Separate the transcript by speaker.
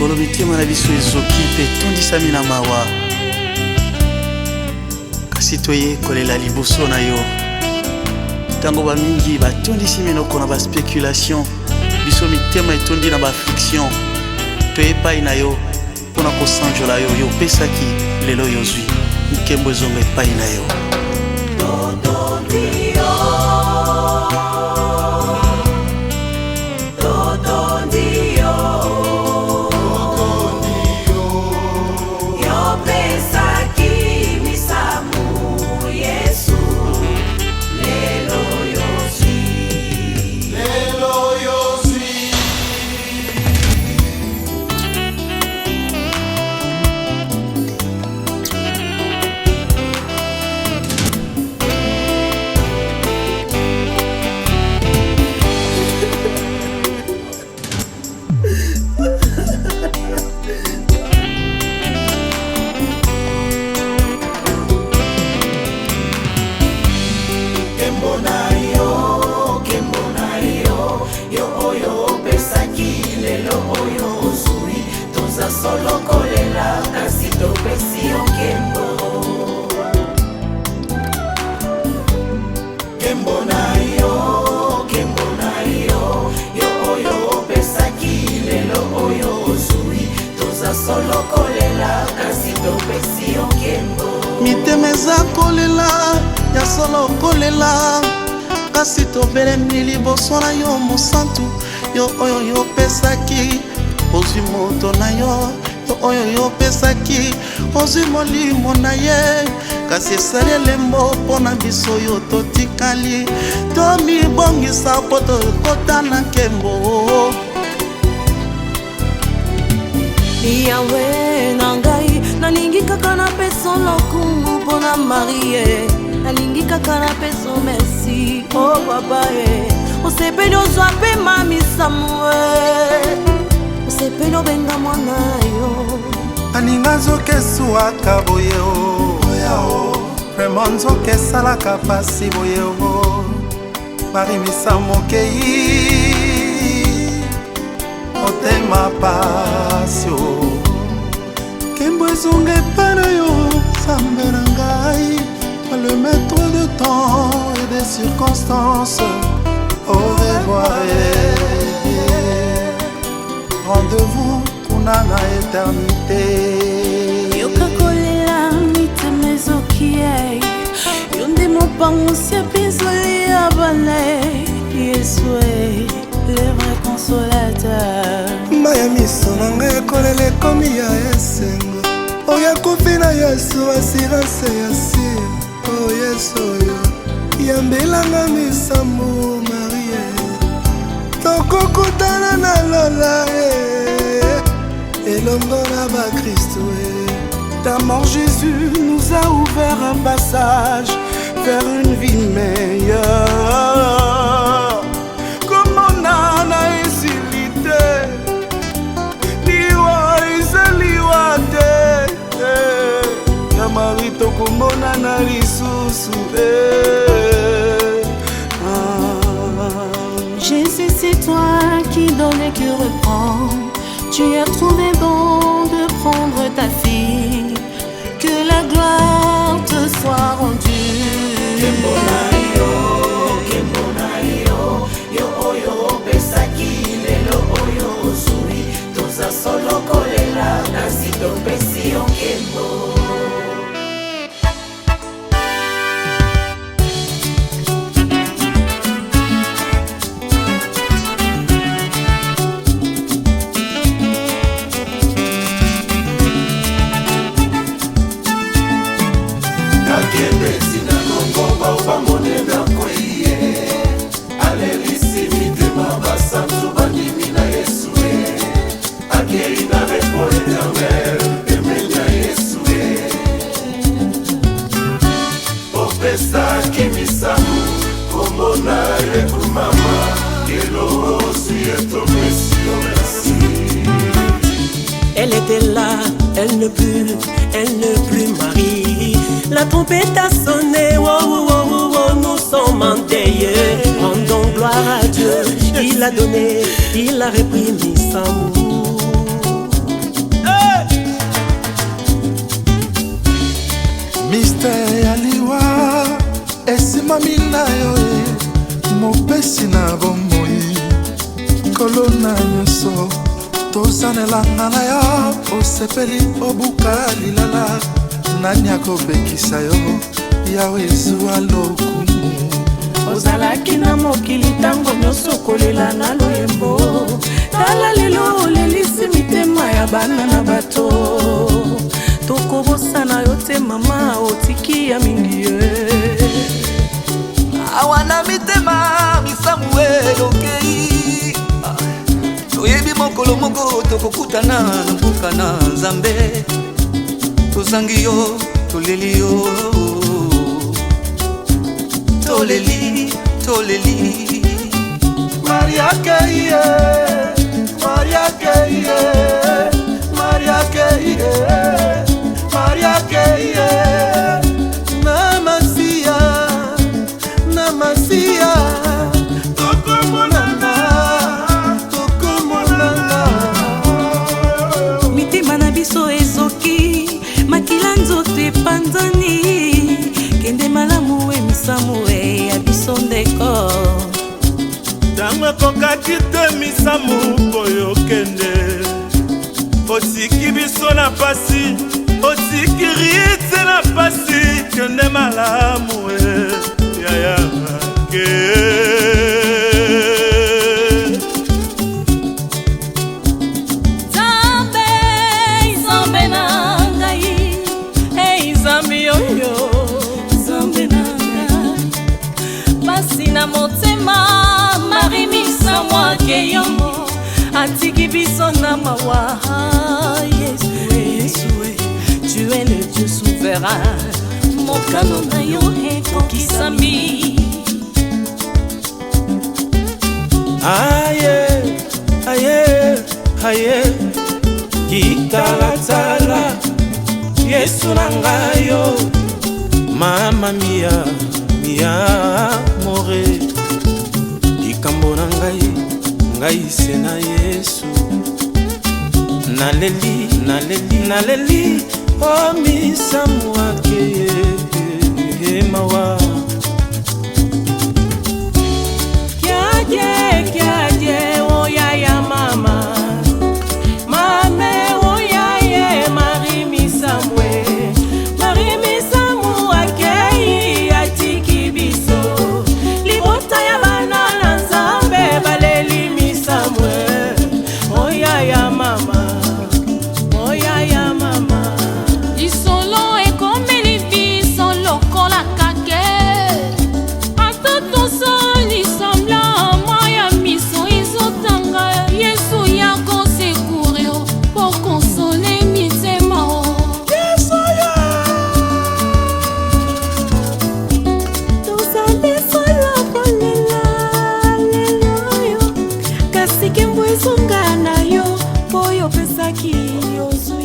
Speaker 1: mikolo mitema na biso ezoki mpe tondisami na mawa, kasi toye kolela liboso na yo ntango bamingi batondisi minoko na baspéculation, biso mitema etondi na baafliction. Toye epai na yo mpona kosanjola yo, yo opesaki lelo yozwi nkembo ezonga epai na yo.
Speaker 2: Solo kolela kasi topesi yo kembo, kembo na yo, yo oyo opesaki lelo oyo ozwi. Toza solo kolela kasi topesi yo kembo.
Speaker 1: Mitema eza kolela ya solo kolela kasi tobelemi liboso na yo mosantu, yo oyo yo opesaki ozwi moto na yo, yo oyo yo opesaki ozwi molimo na ye, kasi esali elembo mpo na biso yo totikali, tomibongisa mpo tokota na nkembo.
Speaker 3: Yawe na ngai nalingi kaka na peso lokumu mpo na Marie, nalingi kaka na peso merci o papa e, osepeli ozwa mpe mamisamu sepelo benga mwana yo
Speaker 4: aninga nzoka esuwaka boye o, vraimen nzoka esalaka pasi boye o, marimisa mokei motema pasi o, nkembo ezonga epai na yo Nzambe na ngai, le maître de temps et des circonstances. Au revoir. Rendez-vous kuna na éternité.
Speaker 3: Yoka kolela mitema ezokie, yonde mopango si apizoli ya bale. Yesue, le vrai consolateur.
Speaker 4: Maya miso na ngai ekolela ekomi ya esengo, oya kofi na Yesu assurance ya sire. O Yesu oyo yambelanga misambo Marie, tokokutana na lola elongo na bakristo. Ta mort Jésus nous a ouvert un passage vers une vie meilleure. Comment nana esilite liwa izaliwa te ya mari tokomona na lisusu
Speaker 3: Jésus, c'est toi qui donne et qui reprend. Tu as trouvé bon de prendre ta fille. Que la gloire te soit rendue.
Speaker 2: Solo kolela kasi topesi yo kembo.
Speaker 5: Elle était là, elle ne plus Marie. La trompette a sonné, oh, oh, oh, oh, nous sommes endeuillés. Rendons gloire à Dieu, il a donné, il a repris mis amour.
Speaker 4: pesi na bomoi kolona nyonso tozanelanga na yo osepeli obuka lilala nani akobekisa yo yawe ezwa lokumu
Speaker 5: ozalaki na mokili ntango nyonso kolela na loyembo tala lelo olelisi mitema ya bana na bato tokobosana yo te mama otiki ya mingi ye
Speaker 6: awana mitema misamu eyokei toyebi mokolo moko tokokutana na mboka na Nzambe tozangi yo toleli yo toleli toleli
Speaker 4: Maria Keye Maria Keye Maria Keye Maria Keye Namasia Namasia Tokomonana Tokomonana
Speaker 5: mitema na biso ezoki makila nzoto epanzani kende malamu emisamu ya biso ndeko
Speaker 7: ntango ekokaki te misamu koyokende otiki biso na pasi otiki rite na pasi kende malamu yayake
Speaker 5: Nzambe Nzambe na ngai hey Nzambe oyo Nzambe na ngai pasi na motema marimisa mwake yongo atiki biso na mawa Yesue tu es le Dieu souverain mokano na yo ekokisami
Speaker 7: aye aye aye kitalatala Yesu na ngai yo mama mia mia more likambo na ngai se na Yesu naleli naleli naleli o misamu wake mawa kiaje oyaya mama mame oyaye marimisamwe marimisamu akei atiki biso libota ya bana na Nzambe baleli misamwe oyaya mama oyaya mama
Speaker 3: lisolo ekomeli biso lokola kake ata tosolisambla maya miso ezotanga Yesu ya kosekurir po konsole mitema
Speaker 5: tozalisolo kolela leloyo kasi kembo ezonga na yo po yo pesaki yozwi